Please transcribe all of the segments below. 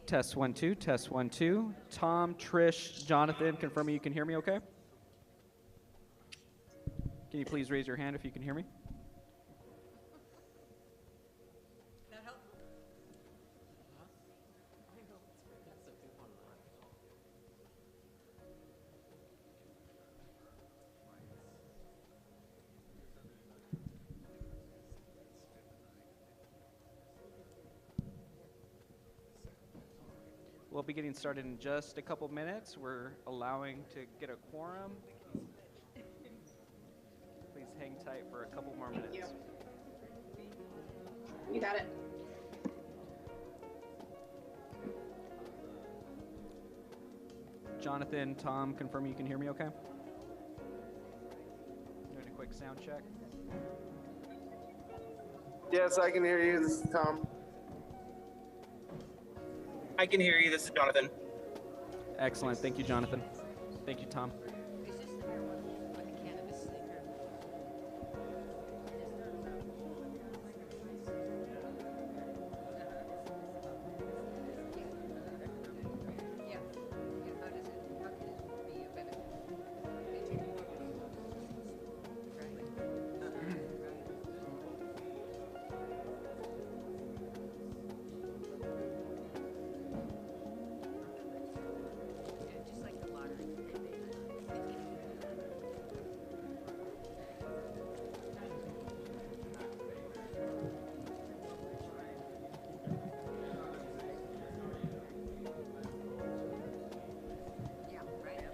Test 1 2, test 1 2. Tom, Trish, Jonathan, confirming you can hear me okay? Can you please raise your hand if you can hear me? That help? We'll be getting started in just a couple minutes. We're allowing to get a quorum. Please hang tight for a couple more minutes. You got it. Jonathan, Tom, confirming you can hear me okay? Doing a quick sound check. Yes, I can hear you. This is Tom. I can hear you. This is Jonathan. Excellent. Thank you, Jonathan. Thank you, Tom. Is this the hair one? Like a cannabis sticker? Yeah. How does it, how can it be a benefit? Yeah, just like the lottery. Yeah, right.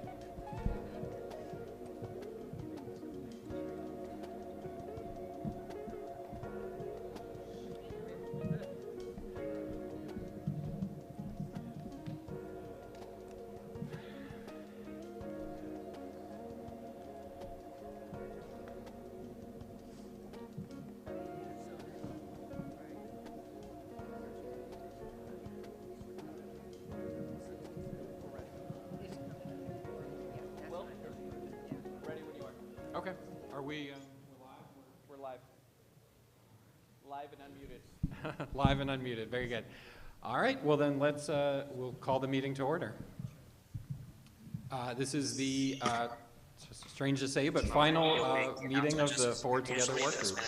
Ready when you are. Okay. Are we We're live. Live and unmuted. live and unmuted? Very good. All right. Well, then we'll call the meeting to order. This is the, strange to say, but final meeting of the Forward Together work group.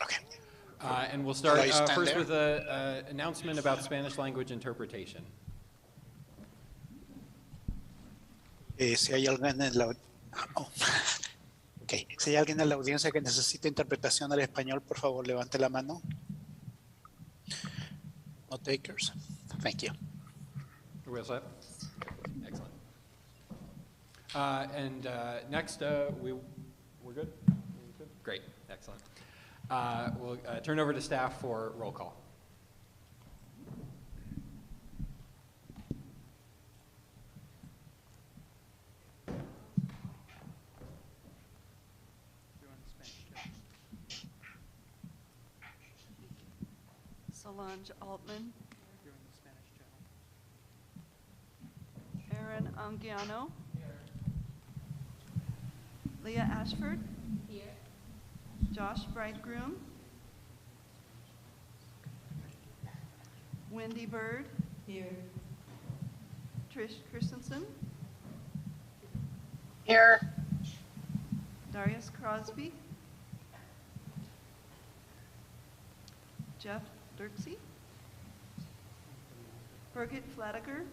Okay. And we'll start Shall I stand first there? with an announcement about Spanish language interpretation. Si hay alguien en la okay. Si hay alguien en la audiencia que necesite interpretación al español, por favor, levante la mano. No takers. Thank you. Are we all set? Excellent. And next, we're good? Great. Excellent. We'll turn over to staff for roll call. Solange Altman. Aaron Anguiano. Leah Ashford. Here. Josh Bridegroom. Wendy Bird. Here. Trish Christensen. Here. Darius Crosby. Jeff Dirksey. Birgit Flatiger.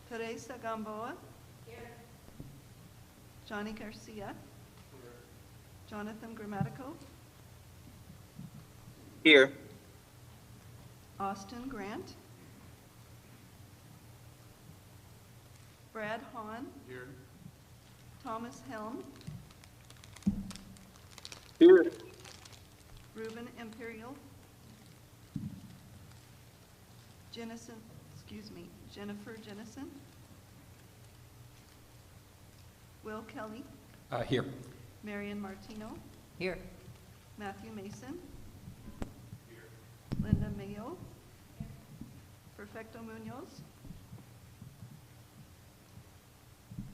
Teresa Gamboa. Here. Johnny Garcia. Jonathan Grammatico. Here. Austin Grant. Brad Hahn. Here. Thomas Helm. Here. Ruben Imperial. Jennifer Jennison. Will Kelly. Here. Marion Martino. Here. Matthew Mason. Here. Linda Mayo. Perfecto Munoz.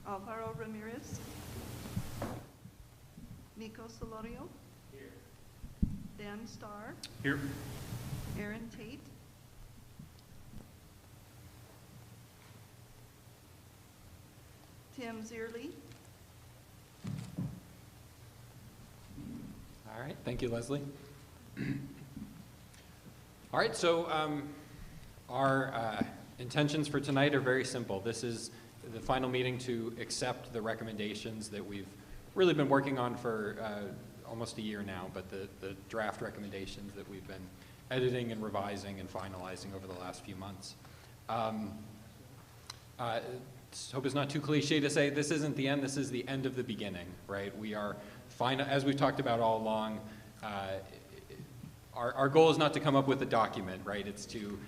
Alvaro Ramirez. Miko Solorio. Here. Dan Starr. Here. Aaron Tate. Tim Zierli. All right, thank you, Leslie. All right, so our intentions for tonight are very simple. This is the final meeting to accept the recommendations that we've really been working on for almost a year now, but the draft recommendations that we've been editing and revising and finalizing over the last few months. Hope it's not too cliche to say this isn't the end, this is the end of the beginning, right? We are as we've talked about all along, our goal is not to come up with a document, right? It's to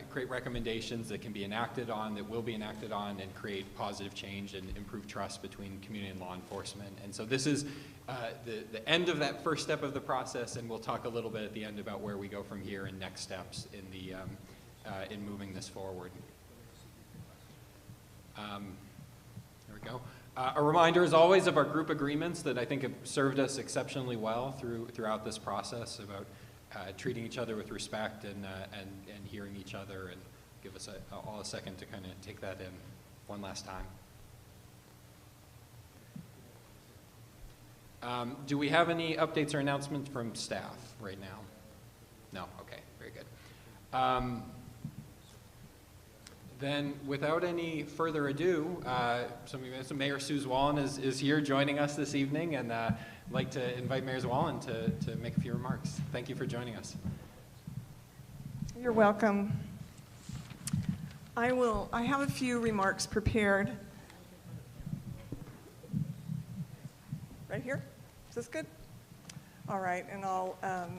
create recommendations that can be enacted on, that will be enacted on, and create positive change and improve trust between community and law enforcement. And so this is the end of that first step of the process, and we'll talk a little bit at the end about where we go from here and next steps in moving this forward. There we go. A reminder, as always, of our group agreements that I think have served us exceptionally well throughout this process about treating each other with respect and hearing each other, and give us all a second to kind of take that in one last time. Do we have any updates or announcements from staff right now? No? Okay, very good. Then, without any further ado, Mayor Sue Zwollen is here joining us this evening, and I'd like to invite Mayor Zwollen to make a few remarks. Thank you for joining us. You're welcome. I have a few remarks prepared. Right here? Is this good? All right, and I'll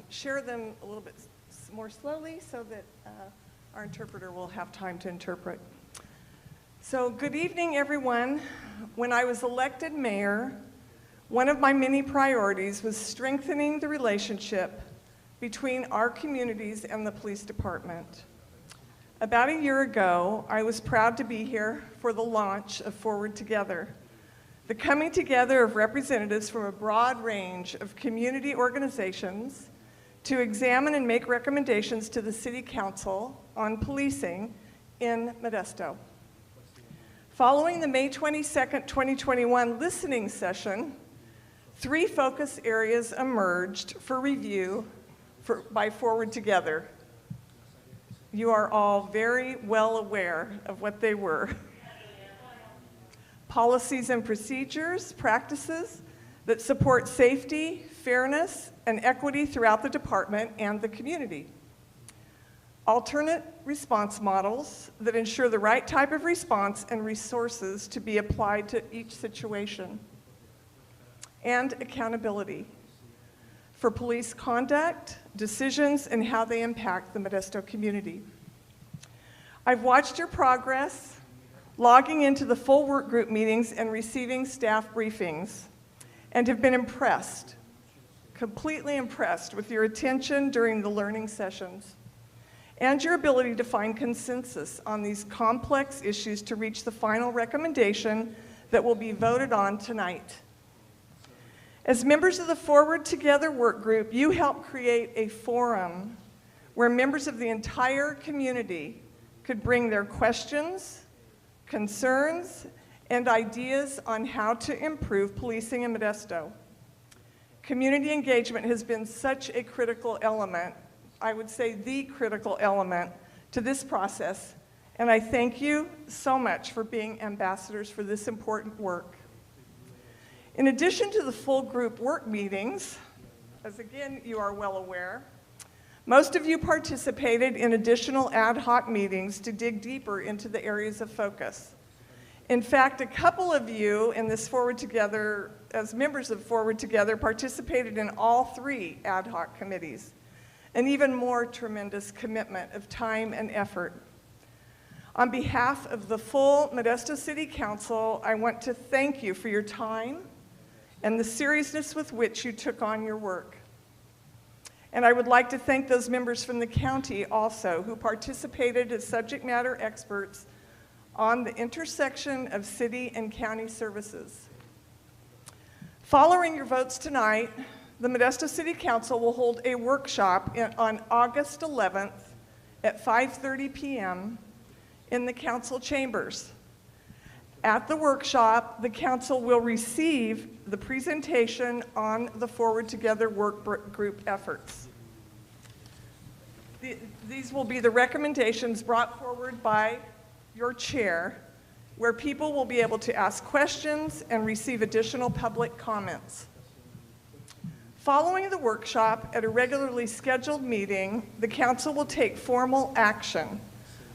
share them a little bit more slowly so that our interpreter will have time to interpret. So, good evening, everyone. When I was elected mayor, one of my many priorities was strengthening the relationship between our communities and the police department. About a year ago, I was proud to be here for the launch of Forward Together, the coming together of representatives from a broad range of community organizations to examine and make recommendations to the City Council on policing in Modesto. Following the May 22nd, 2021 listening session, 3 focus areas emerged for review by Forward Together. You are all very well aware of what they were. Policies and procedures, practices that support safety, fairness, and equity throughout the department and the community. Alternate response models that ensure the right type of response and resources to be applied to each situation. And accountability for police conduct, decisions, and how they impact the Modesto community. I've watched your progress, logging into the full work group meetings and receiving staff briefings, and have been impressed, completely impressed with your attention during the learning sessions and your ability to find consensus on these complex issues to reach the final recommendation that will be voted on tonight. As members of the Forward Together work group, you helped create a forum where members of the entire community could bring their questions, concerns, and ideas on how to improve policing in Modesto. Community engagement has been such a critical element, I would say the critical element to this process, and I thank you so much for being ambassadors for this important work. In addition to the full group work meetings, as again you are well aware, most of you participated in additional ad hoc meetings to dig deeper into the areas of focus. In fact, a couple of you in this Forward Together, as members of Forward Together, participated in all 3 ad hoc committees, an even more tremendous commitment of time and effort. On behalf of the full Modesto City Council, I want to thank you for your time and the seriousness with which you took on your work. And I would like to thank those members from the county also who participated as subject matter experts on the intersection of city and county services. Following your votes tonight, the Modesto City Council will hold a workshop on August 11th at 5:30 p.m. in the council chambers. At the workshop, the council will receive the presentation on the Forward Together work group efforts. These will be the recommendations brought forward by your chair, where people will be able to ask questions and receive additional public comments. Following the workshop, at a regularly scheduled meeting, the council will take formal action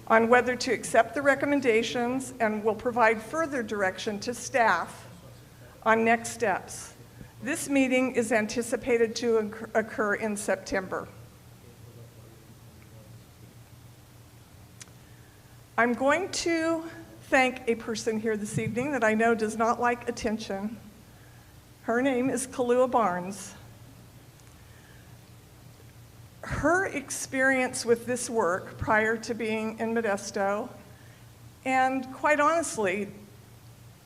on whether to accept the recommendations and will provide further direction to staff on next steps. This meeting is anticipated to occur in September. I'm going to thank a person here this evening that I know does not like attention. Her name is Kalua Barnes. Her experience with this work prior to being in Modesto, and quite honestly,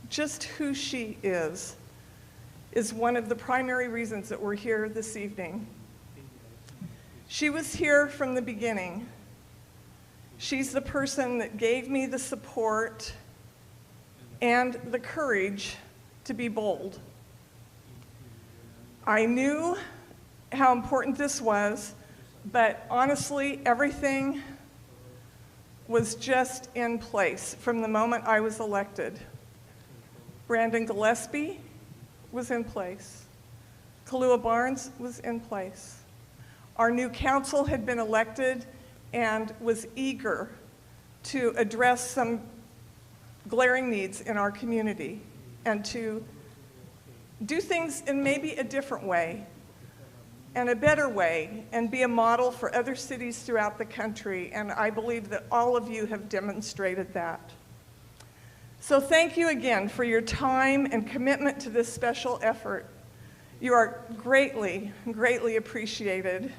just who she is one of the primary reasons that we're here this evening. She was here from the beginning. She's the person that gave me the support and the courage to be bold. I knew how important this was, but honestly, everything was just in place from the moment I was elected. Brandon Gillespie was in place. Kalua Barnes was in place. Our new council had been elected and was eager to address some glaring needs in our community and to do things in maybe a different way and a better way and be a model for other cities throughout the country. And I believe that all of you have demonstrated that. So thank you again for your time and commitment to this special effort. You are greatly, greatly appreciated.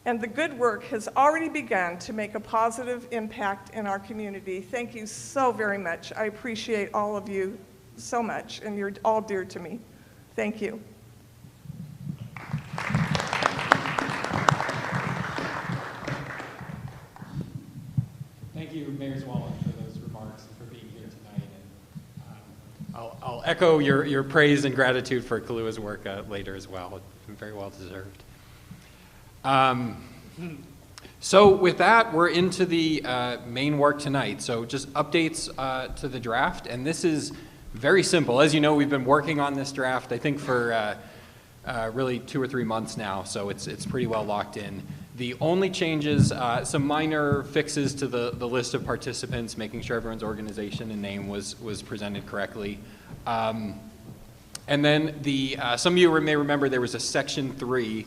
And the good work has already begun to make a positive impact in our community. Thank you so very much. I appreciate all of you so much, and you're all dear to me. Thank you. Thank you, Mayor Zwollen, for those remarks and for being here tonight. And I'll echo your praise and gratitude for Kalua's work later as well. It's been very well deserved. So with that, we're into the main work tonight. So just updates to the draft, and this is very simple. As you know, we've been working on this draft, I think, for really 2 or 3 months now, so it's pretty well locked in. The only changes, some minor fixes to the list of participants, making sure everyone's organization and name was presented correctly. And then some of you may remember there was a Section 3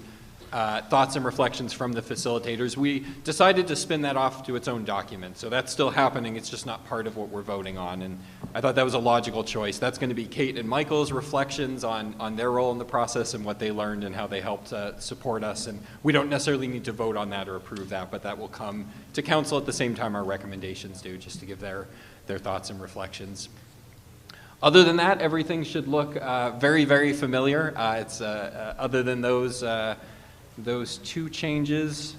thoughts and reflections from the facilitators. We decided to spin that off to its own document. So that's still happening. It's just not part of what we're voting on. And I thought that was a logical choice. That's going to be Kate and Michael's reflections on their role in the process and what they learned and how they helped support us. And we don't necessarily need to vote on that or approve that, but that will come to council at the same time our recommendations do, just to give their thoughts and reflections. Other than that, everything should look very, very familiar. It's other than those 2 changes.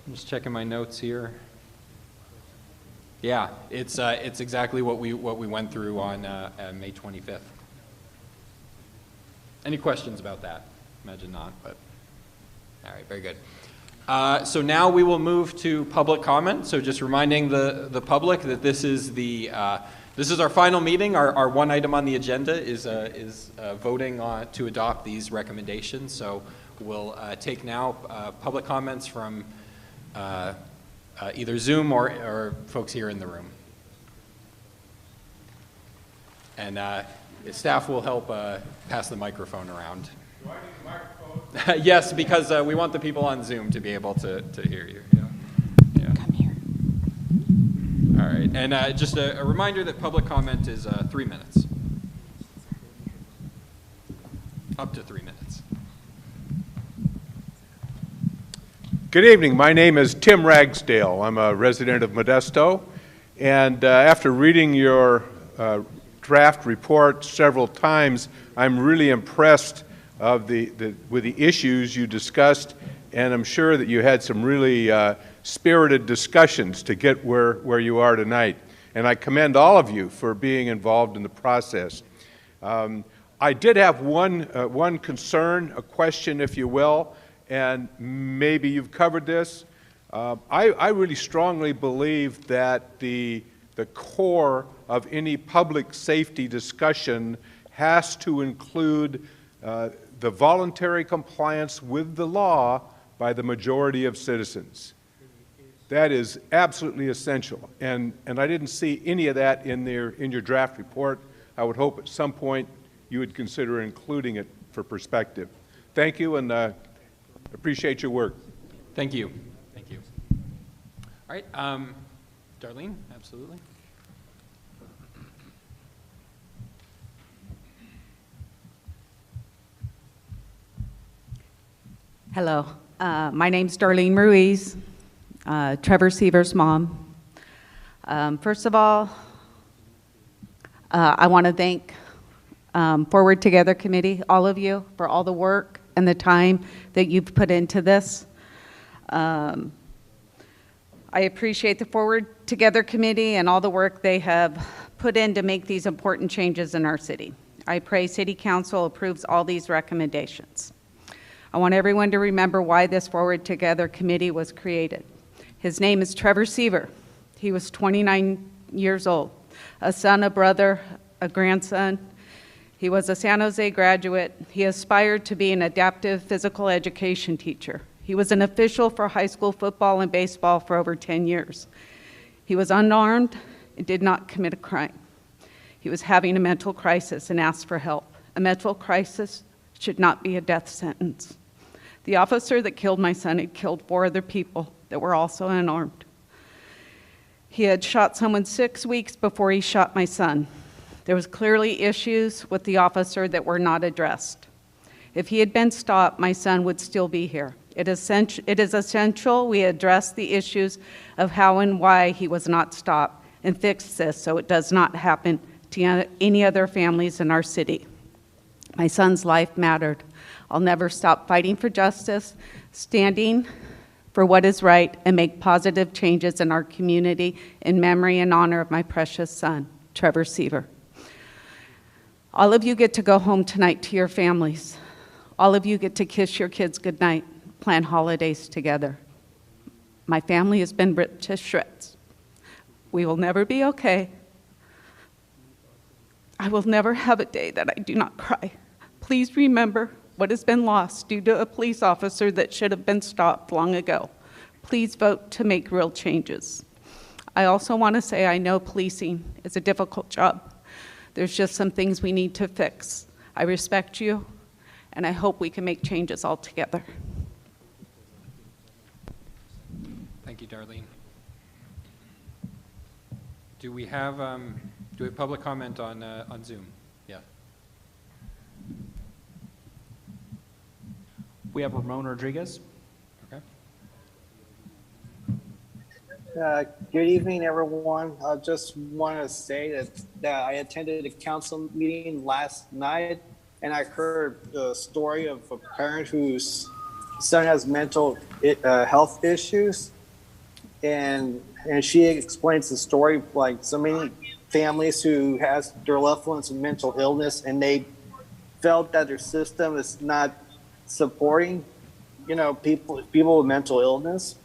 I'm just checking my notes here. Yeah, it's exactly what we went through on May 25th. Any questions about that? Imagine not, but all right, very good. So now we will move to public comment. So just reminding the public that this is our final meeting. Our one item on the agenda is voting to adopt these recommendations. So we'll take now public comments from either Zoom or folks here in the room. And staff will help pass the microphone around. Do I need the microphone? Yes, because we want the people on Zoom to be able to hear you. Yeah. Come here. All right, and just a reminder that public comment is 3 minutes. Up to 3 minutes. Good evening. My name is Tim Ragsdale. I'm a resident of Modesto, and after reading your draft report several times, I'm really impressed with the issues you discussed, and I'm sure that you had some really spirited discussions to get where you are tonight. and I commend all of you for being involved in the process. I did have one concern, a question, if you will, and maybe you've covered this. I really strongly believe that the core of any public safety discussion has to include the voluntary compliance with the law by the majority of citizens. That is absolutely essential, and I didn't see any of that in your draft report. I would hope at some point you would consider including it for perspective. Thank you, and appreciate your work. Thank you. Thank you. All right, Darlene, absolutely. Hello, my name's Darlene Ruiz, Trevor Seaver's mom. First of all, I want to thank Forward Together Committee, all of you, for all the work and the time that you've put into this. I appreciate the Forward Together Committee and all the work they have put in to make these important changes in our city. I pray City Council approves all these recommendations. I want everyone to remember why this Forward Together Committee was created. His name is Trevor Seaver. He was 29 years old, a son, a brother, a grandson. He was a San Jose graduate. He aspired to be an adaptive physical education teacher. He was an official for high school football and baseball for over 10 years. He was unarmed and did not commit a crime. He was having a mental crisis and asked for help. A mental crisis should not be a death sentence. The officer that killed my son had killed 4 other people that were also unarmed. He had shot someone 6 weeks before he shot my son. There was clearly issues with the officer that were not addressed. If he had been stopped, my son would still be here. It is essential we address the issues of how and why he was not stopped and fix this so it does not happen to any other families in our city. My son's life mattered. I'll never stop fighting for justice, standing for what is right, and make positive changes in our community in memory and honor of my precious son, Trevor Seaver. All of you get to go home tonight to your families. All of you get to kiss your kids goodnight, plan holidays together. My family has been ripped to shreds. We will never be okay. I will never have a day that I do not cry. Please remember what has been lost due to a police officer that should have been stopped long ago. Please vote to make real changes. I also want to say I know policing is a difficult job. There's just some things we need to fix. I respect you, and I hope we can make changes all together. Thank you, Darlene. Do we have public comment on Zoom? Yeah. We have Ramon Rodriguez. Okay. Good evening, everyone. I just want to say that I attended a council meeting last night, and I heard the story of a parent whose son has mental health issues, and she explains the story like so many families who has their loved ones with mental illness, and they felt that their system is not supporting, people with mental illness.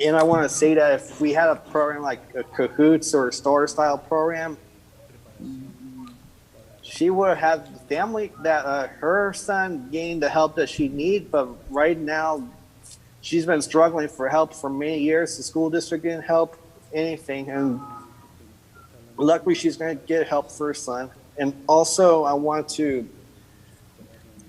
And I want to say that if we had a program like a Cahoots or a Star style program, she would have the family that her son gained the help that she needs. But right now, she's been struggling for help for many years. The school district didn't help anything, and luckily she's going to get help for her son. And also, I want to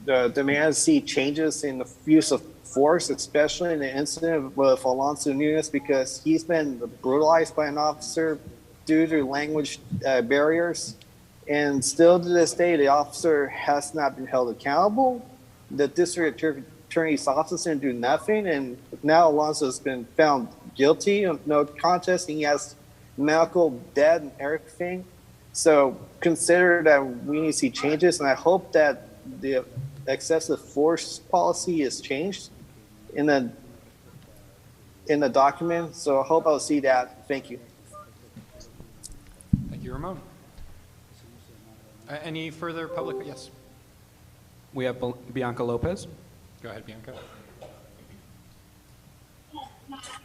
demand to see changes in the use of force, especially in the incident with Alonso Nunez, because he's been brutalized by an officer due to language barriers. And still to this day, the officer has not been held accountable. The district attorney's office didn't do nothing. And now Alonso has been found guilty of no contest. And he has medical debt and everything. So consider that we need to see changes. And I hope that the excessive force policy is changed in the document. So I hope I'll see that. Thank you. you, Ramon. Any further public? Yes. We have Bianca Lopez. Go ahead, Bianca.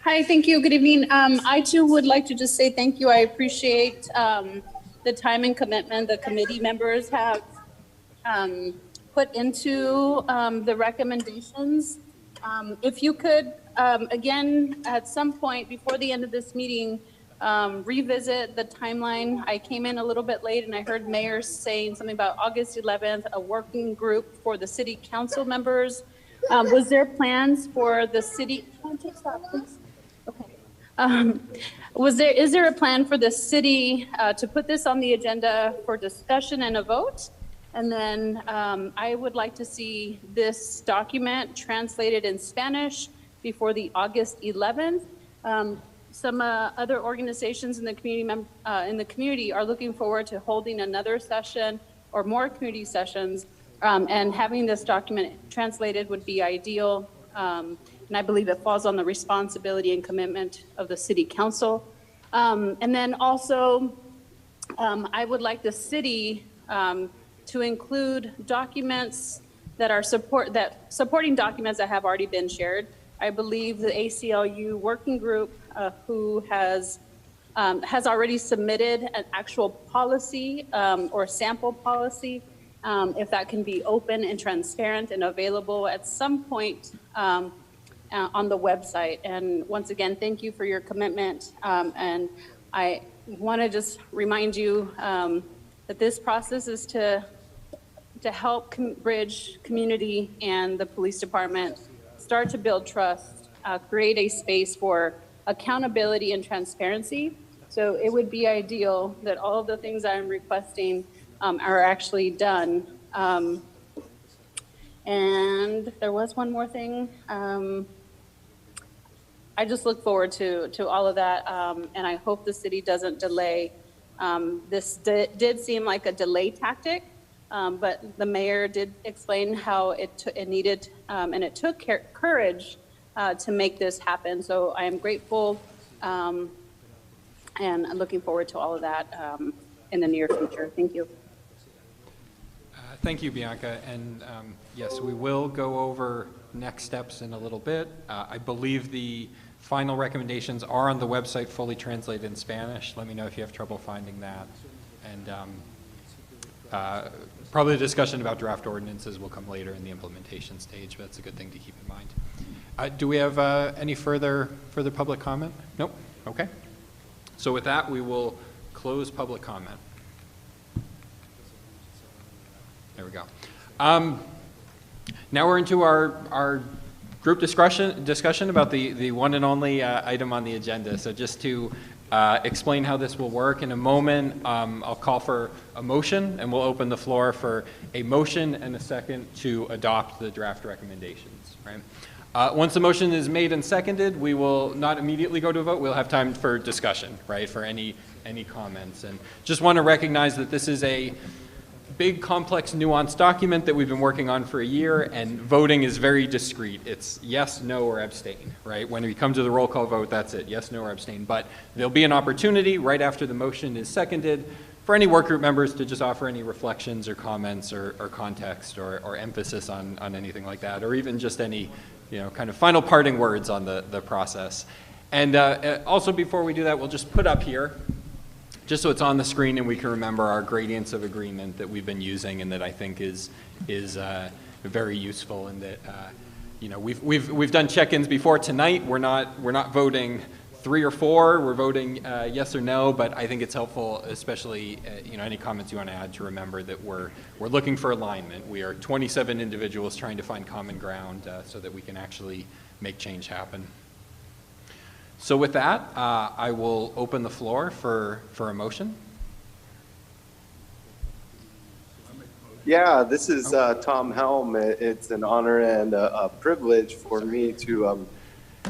Hi, thank you. Good evening. I too would like to just say thank you. I appreciate the time and commitment the committee members have put into the recommendations. If you could, again, at some point before the end of this meeting, revisit the timeline. I came in a little bit late and I heard Mayor saying something about August 11th, a working group for the city council members. Was there plans for the city? Can I take that, please? Okay. Is there a plan for the city to put this on the agenda for discussion and a vote? And then I would like to see this document translated in Spanish before the August 11th. Some other organizations in the community are looking forward to holding another session or more community sessions, and having this document translated would be ideal. And I believe it falls on the responsibility and commitment of the city council. And then also, I would like the city to include documents that are supporting documents that have already been shared. I believe the ACLU working group who has already submitted an actual policy or sample policy, if that can be open and transparent and available at some point on the website. And once again, thank you for your commitment. And I want to just remind you that this process is to help bridge community and the police department, start to build trust, create a space for accountability and transparency. So it would be ideal that all of the things I'm requesting are actually done. And there was one more thing. I just look forward to all of that, and I hope the city doesn't delay. This did seem like a delay tactic, but the mayor did explain how it needed and it took courage to make this happen. So I am grateful and I'm looking forward to all of that in the near future. Thank you. Thank you, Bianca. And yes, we will go over next steps in a little bit. I believe the final recommendations are on the website, fully translated in Spanish. Let me know if you have trouble finding that. And probably the discussion about draft ordinances will come later in the implementation stage, but that's a good thing to keep in mind. Do we have any further public comment? Nope. Okay. So with that, we will close public comment. There we go. Now we're into our group discussion about the one and only item on the agenda. So just to explain how this will work in a moment, I'll call for a motion, and we'll open the floor for a motion and a second to adopt the draft recommendations, right? Once the motion is made and seconded, we will not immediately go to a vote. We'll have time for discussion, right, for any comments. And just want to recognize that this is a big, complex, nuanced document that we've been working on for a year, and voting is very discrete. It's yes, no, or abstain, right? When we come to the roll call vote, that's it, yes, no, or abstain. But there'll be an opportunity right after the motion is seconded for any work group members to just offer any reflections or comments or context or emphasis on anything like that, or even just any, kind of final parting words on the process. And also before we do that, we'll just put up here, just so it's on the screen and we can remember our gradients of agreement that we've been using and that I think is very useful, and that we've done check-ins before tonight. We're not voting 3 or 4. We're voting yes or no, but I think it's helpful, especially any comments you want to add, to remember that we're looking for alignment. We are 27 individuals trying to find common ground so that we can actually make change happen. So with that, I will open the floor for a motion. Yeah, this is Tom Helm. It's an honor and a privilege for me to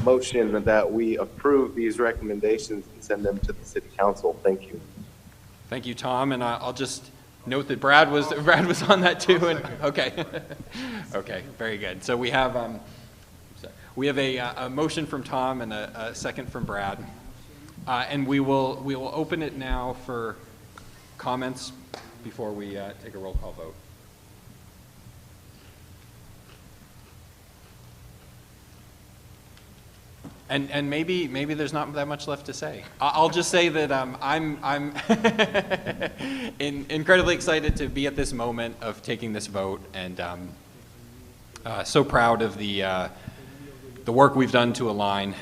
motion that we approve these recommendations and send them to the City Council. Thank you. Thank you, Tom. And I'll just note that Brad was on that too. And okay, okay, very good. So we have a motion from Tom and a second from Brad, and we will open it now for comments before we take a roll call vote? And maybe there's not that much left to say. I'll just say that I'm incredibly excited to be at this moment of taking this vote, and so proud of the work we've done to align,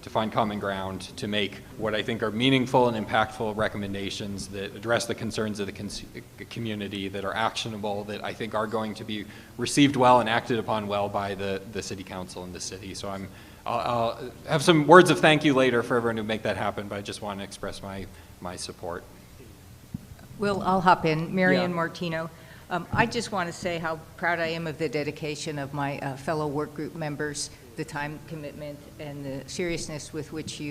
to find common ground, to make what I think are meaningful and impactful recommendations that address the concerns of the community, that are actionable, that I think are going to be received well and acted upon well by the City Council and the city. So I'll have some words of thank you later for everyone who make that happen, but I just want to express my support. Well, I'll hop in. Marian Yeah. Martino. I just want to say how proud I am of the dedication of my fellow work group members, the time commitment and the seriousness with which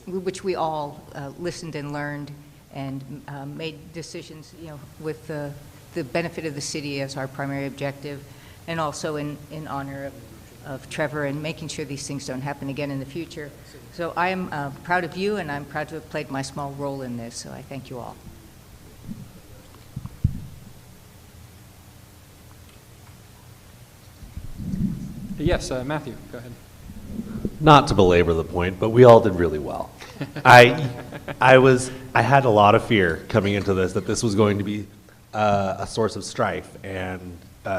which we all listened and learned and made decisions, with the benefit of the city as our primary objective, and also in honor of Trevor and making sure these things don't happen again in the future. So I am proud of you, and I'm proud to have played my small role in this, so I thank you all. Yes, Matthew, go ahead. Not to belabor the point, but we all did really well. I had a lot of fear coming into this that this was going to be a source of strife and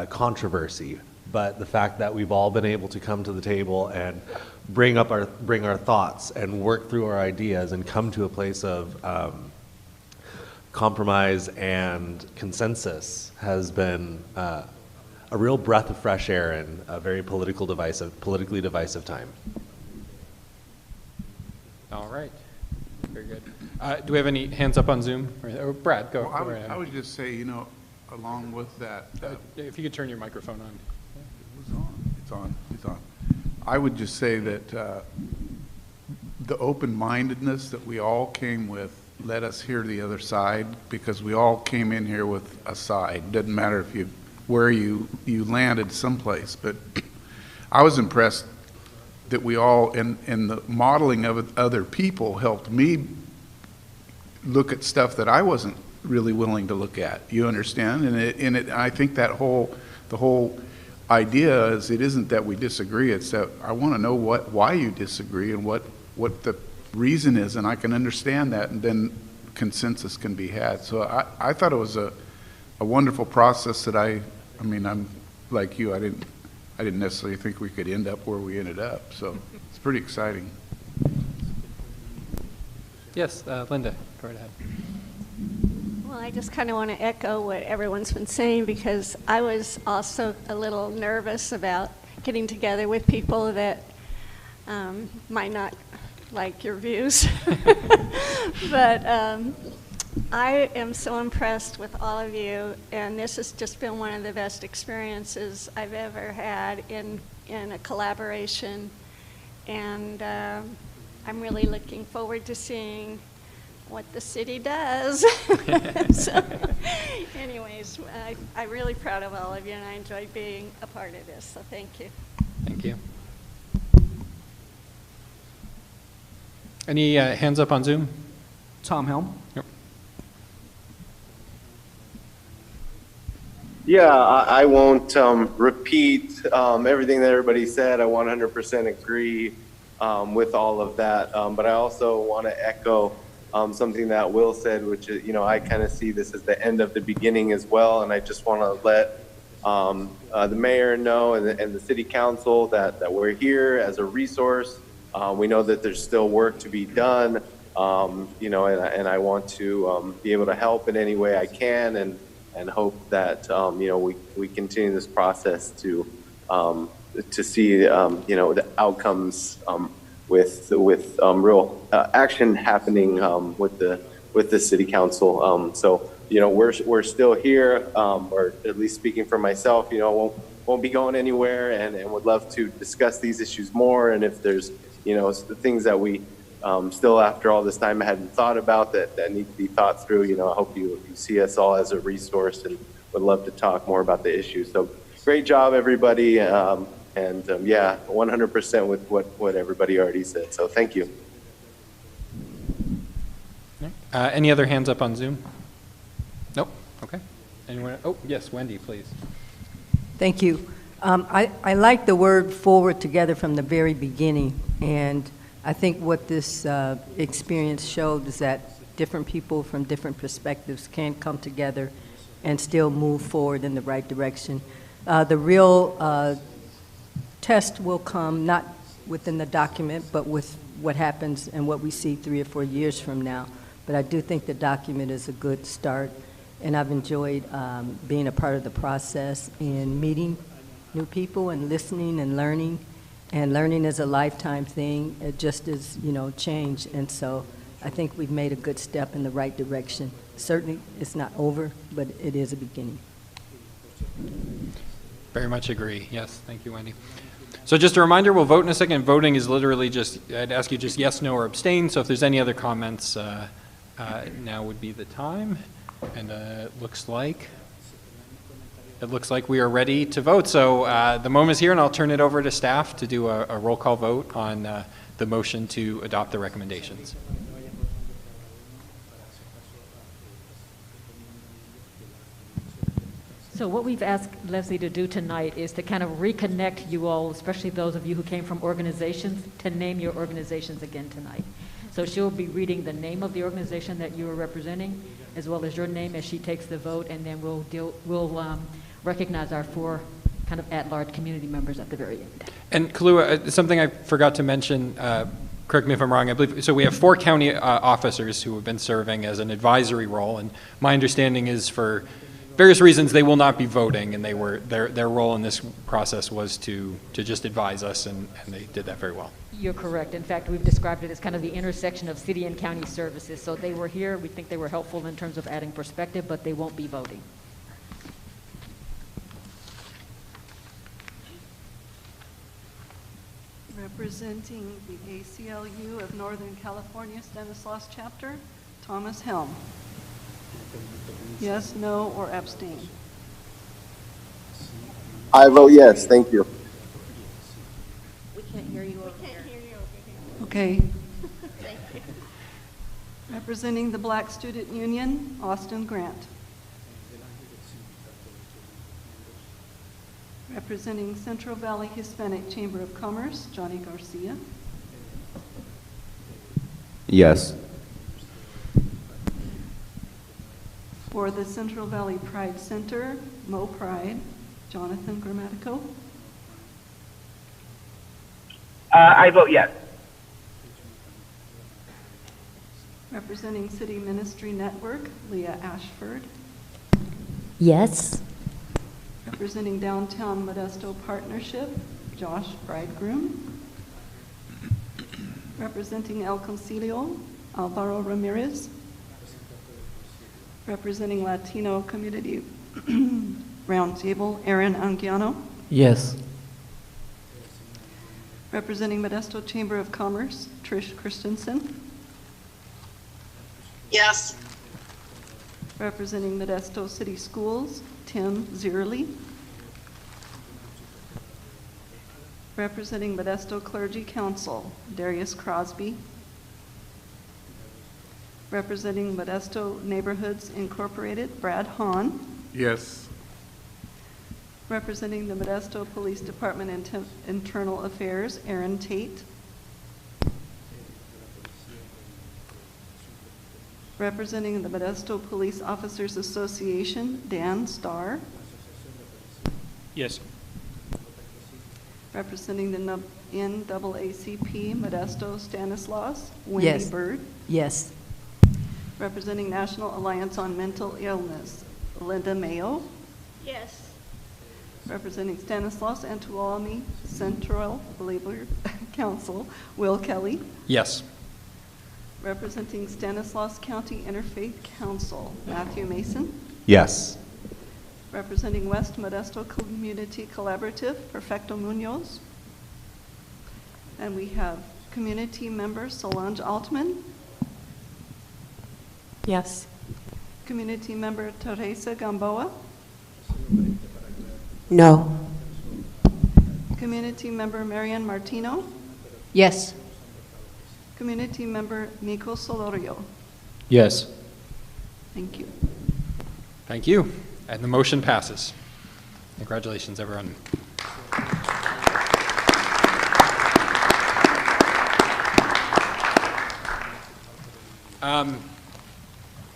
controversy. But the fact that we've all been able to come to the table and bring our thoughts and work through our ideas and come to a place of compromise and consensus has been a real breath of fresh air in a very politically divisive time. All right, very good. Do we have any hands up on Zoom? Or Brad, go. Well, go right ahead. I would just say, along with that. If you could turn your microphone on. It's on. I would just say that the open-mindedness that we all came with let us hear the other side, because we all came in here with a side. Doesn't matter where you landed someplace, but I was impressed that we all, in the modeling of other people, helped me look at stuff that I wasn't really willing to look at. You understand? And I think the whole idea is, it isn't that we disagree, it's that I want to know why you disagree and what the reason is, and I can understand that, and then consensus can be had. So I thought it was a wonderful process that I'm like you, I didn't necessarily think we could end up where we ended up, so it's pretty exciting. Yes, Linda, go right ahead. Well, I just kind of want to echo what everyone's been saying, because I was also a little nervous about getting together with people that might not like your views. But I am so impressed with all of you, and this has just been one of the best experiences I've ever had in a collaboration. And I'm really looking forward to seeing what the city does. So, anyways, I'm really proud of all of you, and I enjoyed being a part of this, so thank you. Thank you. Any hands up on Zoom? Tom Helm. Yep. Yeah, I won't repeat everything that everybody said. I 100% agree with all of that. But I also want to echo something that Will said, which is, I kind of see this as the end of the beginning as well. And I just want to let the mayor know and the city council that we're here as a resource. We know that there's still work to be done, and I want to be able to help in any way I can, and hope that we continue this process to see the outcomes with real action happening with the city council. So we're still here, or at least speaking for myself, won't be going anywhere, and would love to discuss these issues more. And if there's the things that we still, after all this time, hadn't thought about that need to be thought through, I hope you see us all as a resource, and would love to talk more about the issues. So great job, everybody. Yeah, 100% with what everybody already said. So thank you. Any other hands up on Zoom? Nope. Okay. Anyone? Oh, yes, Wendy, please. Thank you. I like the word forward together from the very beginning, and I think what this experience showed is that different people from different perspectives can come together and still move forward in the right direction. The real test will come not within the document, but with what happens and what we see 3 or 4 years from now. But I do think the document is a good start, and I've enjoyed being a part of the process and meeting new people and listening and learning. And learning is a lifetime thing. It just is, change. And so I think we've made a good step in the right direction. Certainly, it's not over, but it is a beginning. Very much agree. Yes, thank you, Wendy. So just a reminder, we'll vote in a second. Voting is literally just, I'd ask you just yes, no, or abstain. So if there's any other comments, now would be the time. And it looks like we are ready to vote. So the moment is here, and I'll turn it over to staff to do a roll call vote on the motion to adopt the recommendations. So what we've asked Leslie to do tonight is to kind of reconnect you all, especially those of you who came from organizations, to name your organizations again tonight. So she'll be reading the name of the organization that you are representing, as well as your name as she takes the vote, and then we'll recognize our 4 kind of at-large community members at the very end. And Kalua, something I forgot to mention, correct me if I'm wrong, I believe, so we have 4 county officers who have been serving as an advisory role, and my understanding is for various reasons they will not be voting, and their role in this process was to just advise us, and they did that very well. You're correct. In fact, we've described it as kind of the intersection of city and county services. So they were here. We think they were helpful in terms of adding perspective, but they won't be voting. Representing the ACLU of Northern California Stanislaus Chapter, Thomas Helm. Yes, no, or abstain? I vote yes. Thank you. We can't hear you over here. Okay. Representing the Black Student Union, Austin Grant. Representing Central Valley Hispanic Chamber of Commerce, Johnny Garcia. Yes. For the Central Valley Pride Center, Mo Pride, Jonathan Grammatico. I vote yes. Representing City Ministry Network, Leah Ashford. Yes. Representing Downtown Modesto Partnership, Josh Bridegroom. Representing El Concilio, Alvaro Ramirez. Representing Latino Community Roundtable, Aaron Anguiano. Yes. Representing Modesto Chamber of Commerce, Trish Christensen. Yes. Representing Modesto City Schools, Tim Zierli. Representing Modesto Clergy Council, Darius Crosby. Representing Modesto Neighborhoods Incorporated, Brad Hahn. Yes. Representing the Modesto Police Department Internal Affairs, Aaron Tate. Representing the Modesto Police Officers Association, Dan Starr. Yes. Representing the NAACP, Modesto Stanislaus, Wendy Yes. Bird. Yes. Representing National Alliance on Mental Illness, Linda Mayo. Yes. Representing Stanislaus and Tuolumne Central Labor Council, Will Kelly. Yes. Representing Stanislaus County Interfaith Council, Matthew Mason. Yes. Representing West Modesto Community Collaborative, Perfecto Munoz. And we have community member Solange Altman. Yes. Community member Teresa Gamboa. No. Community member Marian Martino. Yes. Community member Nico Solorio. Yes. Thank you. Thank you. And the motion passes. Congratulations, everyone.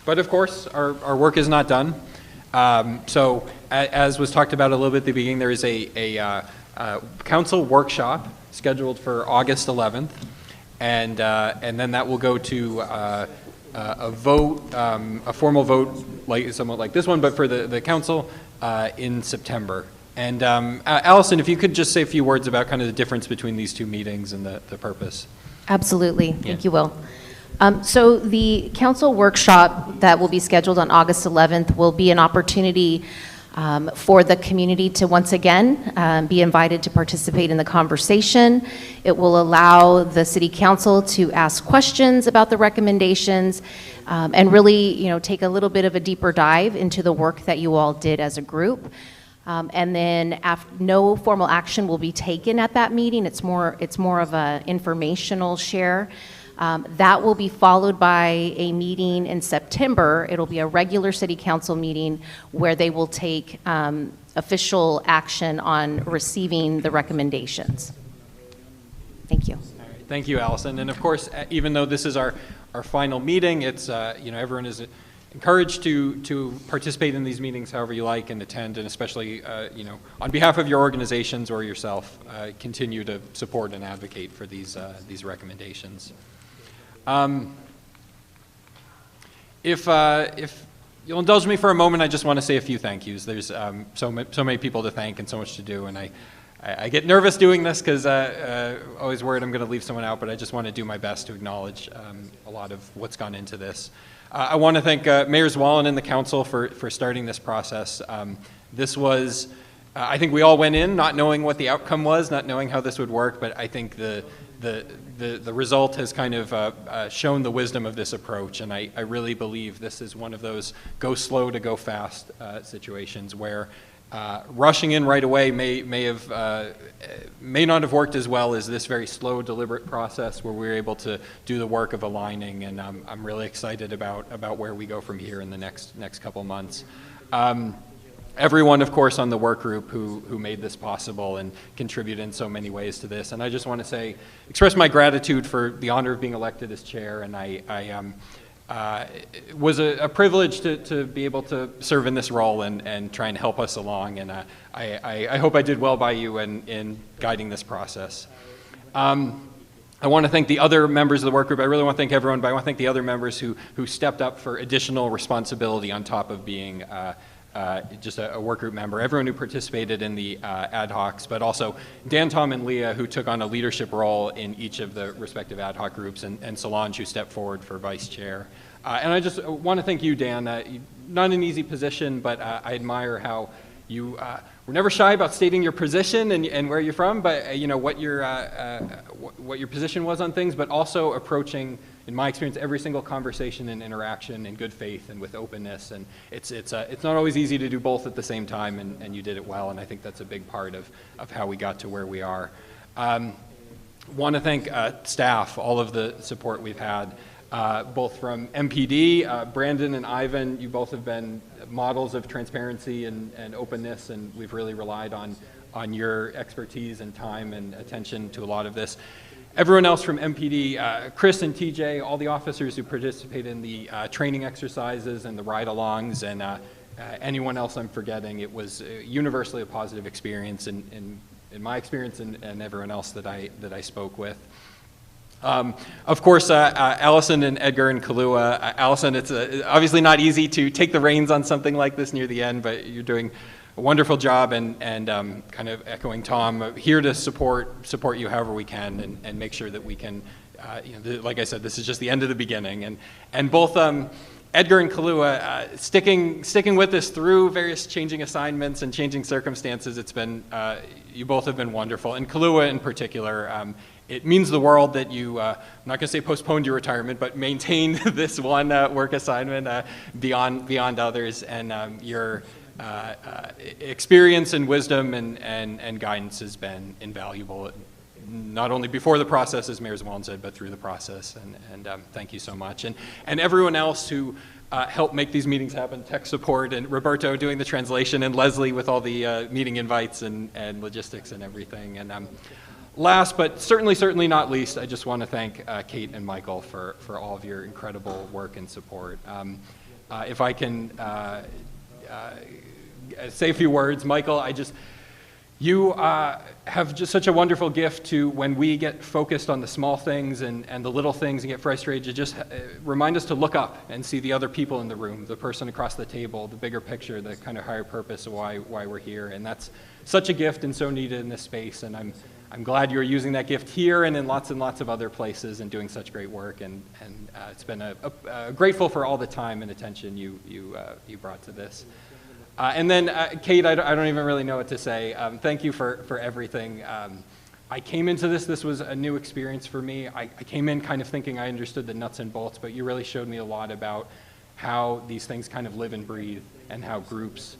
But of course, our work is not done. So as was talked about a little bit at the beginning, there is a council workshop scheduled for August 11th. And then that will go to a vote, a formal vote, like somewhat like this one, but for the council in September. And Allison, if you could just say a few words about kind of the difference between these two meetings and the purpose. Absolutely. Thank you, Will. So the council workshop that will be scheduled on August 11th will be an opportunity for the community to once again be invited to participate in the conversation. It will allow the city council to ask questions about the recommendations and really, take a little bit of a deeper dive into the work that you all did as a group. And then no formal action will be taken at that meeting. It's more of an informational share. That will be followed by a meeting in September. It'll be a regular city council meeting where they will take official action on receiving the recommendations. Thank you. All right. Thank you, Allison. And of course, even though this is our final meeting, it's everyone is encouraged to participate in these meetings however you like and attend, and especially on behalf of your organizations or yourself, continue to support and advocate for these recommendations. If you'll indulge me for a moment, I just want to say a few thank yous. There's so many people to thank and so much to do, and I get nervous doing this because always worried I'm going to leave someone out, but I just want to do my best to acknowledge a lot of what's gone into this. I want to thank Mayor Zwollen and the council for starting this process. This was, I think we all went in not knowing what the outcome was, not knowing how this would work, but I think the result has kind of shown the wisdom of this approach, and I really believe this is one of those go slow to go fast situations where rushing in right away may not have worked as well as this very slow, deliberate process where we were able to do the work of aligning, and I'm really excited about where we go from here in the next couple months. Everyone, of course, on the work group who made this possible and contributed in so many ways to this. And I just want to express my gratitude for the honor of being elected as chair. And it was a privilege to be able to serve in this role and try and help us along. And I hope I did well by you in guiding this process. I want to thank the other members of the work group. I really want to thank everyone, but I want to thank the other members who stepped up for additional responsibility on top of being just a work group member, everyone who participated in the ad hocs, but also Dan, Tom, and Leah, who took on a leadership role in each of the respective ad hoc groups, and Solange, who stepped forward for vice chair. And I just want to thank you, Dan. Not an easy position, but I admire how you were never shy about stating your position and where you're from, but what your position was on things, but also approaching, in my experience, every single conversation and interaction in good faith and with openness. And it's not always easy to do both at the same time, and you did it well, and I think that's a big part of how we got to where we are. Want to thank staff, all of the support we've had, both from MPD, Brandon and Ivan. You both have been models of transparency and openness, and we've really relied on your expertise and time and attention to a lot of this. Everyone else from MPD, Chris and TJ, all the officers who participated in the training exercises and the ride-alongs, and anyone else I'm forgetting, it was universally a positive experience in my experience and everyone else that I spoke with. Of course, Allison and Edgar and Kahlua. Allison, it's obviously not easy to take the reins on something like this near the end, but you're doing a wonderful job, and kind of echoing Tom, here to support you however we can and make sure that we can, like I said, this is just the end of the beginning. And both Edgar and Kahlua sticking with us through various changing assignments and changing circumstances. It's been, you both have been wonderful. And Kahlua in particular, it means the world that you, I'm not going to say postponed your retirement, but maintained this one work assignment beyond others. And your experience and wisdom and guidance has been invaluable. not only before the process, as Mayor Zwollen said, but through the process. And thank you so much. And everyone else who helped make these meetings happen, tech support, and Roberto doing the translation, and Leslie with all the meeting invites and logistics and everything. And last, but certainly not least, I just want to thank Kate and Michael for all of your incredible work and support. If I can say a few words, Michael, you have just such a wonderful gift to, when we get focused on the small things and the little things and get frustrated, to just remind us to look up and see the other people in the room, the person across the table, the bigger picture, the kind of higher purpose of why we're here. And that's such a gift and so needed in this space. And I'm glad you're using that gift here and lots of other places and doing such great work. And it's been grateful for all the time and attention you brought to this. And then, Kate, I don't even really know what to say. Thank you for everything. I came into this was a new experience for me. I came in kind of thinking I understood the nuts and bolts, but you really showed me a lot about how these things kind of live and breathe and how groups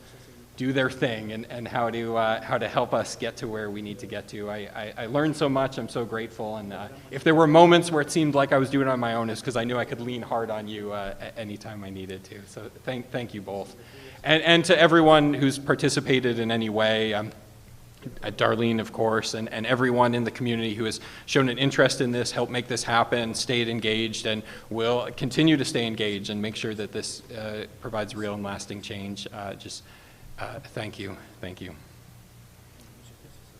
do their thing and how to help us get to where we need to get to. I learned so much. I'm so grateful. And if there were moments where it seemed like I was doing it on my own, it's because I knew I could lean hard on you anytime I needed to. So thank you both. And to everyone who's participated in any way, Darlene, of course, and everyone in the community who has shown an interest in this, helped make this happen, stayed engaged, and will continue to stay engaged and make sure that this provides real and lasting change. Thank you.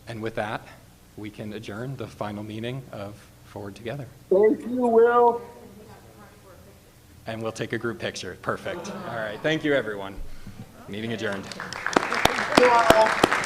And with that, we can adjourn the final meeting of Forward Together. Thank you, Will. And we'll take a group picture. Perfect. All right. Thank you, everyone. Meeting adjourned. Thank you all.